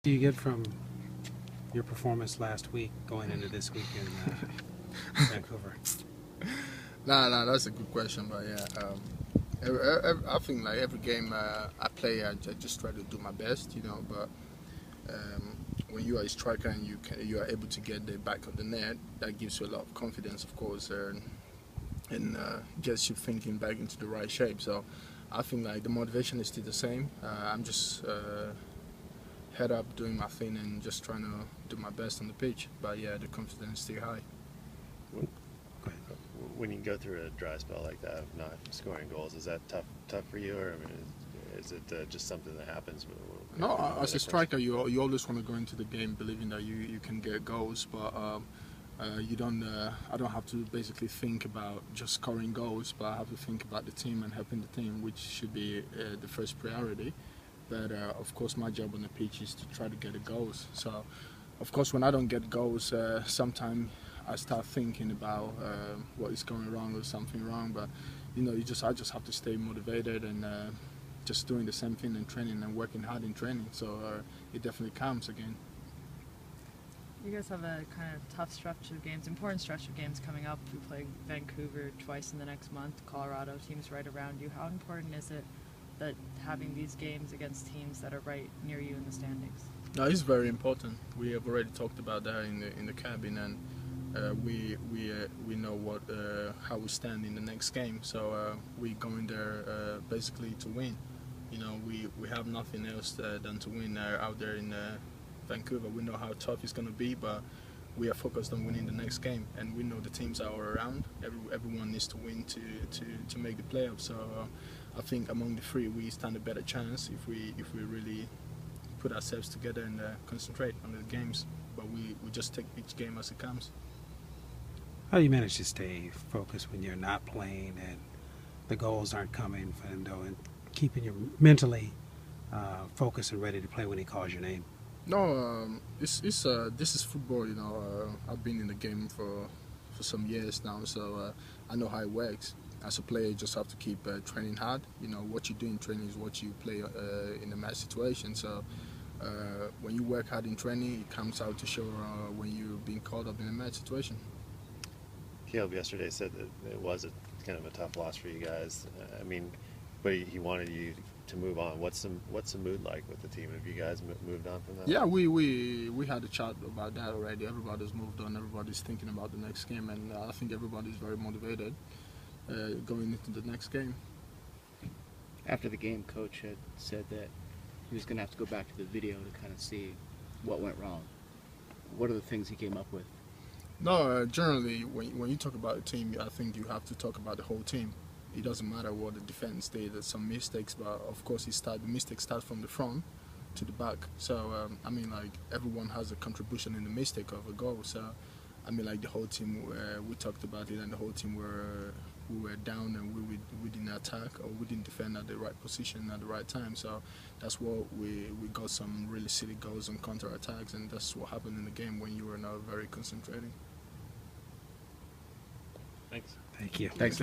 Do you get from your performance last week going into this week in Vancouver? Nah, that's a good question, but yeah, I think like every game I play, I just try to do my best, you know. But when you are a striker and you are able to get the back of the net, that gives you a lot of confidence, of course, and gets you thinking back into the right shape. So I think like the motivation is still the same. I'm just head up doing my thing and just trying to do my best on the pitch. But yeah, the confidence is still high. When you go through a dry spell like that, of not scoring goals, is that tough for you, or I mean, is it just something that happens? No, as a striker, you always want to go into the game believing that you can get goals, but you don't. I don't have to basically think about just scoring goals, but I have to think about the team and helping the team, which should be the first priority. But of course, my job on the pitch is to try to get the goals. So, of course, when I don't get goals, sometimes I start thinking about what is going wrong or something wrong. But you know, I just have to stay motivated and just doing the same thing in training and working hard in training. So it definitely counts again. You guys have a kind of tough stretch of games, important stretch of games coming up. We play Vancouver twice in the next month, Colorado, teams right around you. How important is it that having these games against teams that are right near you in the standings? No, it's very important. We have already talked about that in the cabin, and we know what how we stand in the next game. So we going there basically to win. You know, we have nothing else than to win out there in Vancouver. We know how tough it's going to be, but we are focused on winning the next game, and we know the teams are all around. Everyone needs to win to make the playoffs. So I think among the three, we stand a better chance if we really put ourselves together and concentrate on the games. But we just take each game as it comes. How do you manage to stay focused when you're not playing and the goals aren't coming, Fanendo, and keeping you mentally focused and ready to play when he calls your name? No, this is football. You know, I've been in the game for some years now, so I know how it works. As a player, you just have to keep training hard. You know, what you do in training is what you play in a match situation. So when you work hard in training, it comes out to show when you're being caught up in a match situation. Caleb yesterday said that it was kind of a tough loss for you guys. I mean, but he wanted you to move on. What's the mood like with the team? Have you guys moved on from that? Yeah, we had a chat about that already. Everybody's moved on. Everybody's thinking about the next game, and I think everybody's very motivated going into the next game. After the game, Coach had said that he was going to have to go back to the video to kind of see what went wrong. What are the things he came up with? No, generally, when you talk about a team, I think you have to talk about the whole team. It doesn't matter what the defense did. There's some mistakes, but of course, the mistakes start from the front to the back. So I mean, like everyone has a contribution in the mistake of a goal. So I mean, like the whole team, we talked about it, and the whole team we were down and we didn't attack or we didn't defend at the right position at the right time. So that's what we got some really silly goals on counter attacks, and that's what happened in the game when you were not very concentrating. Thanks. Thank you. Thanks.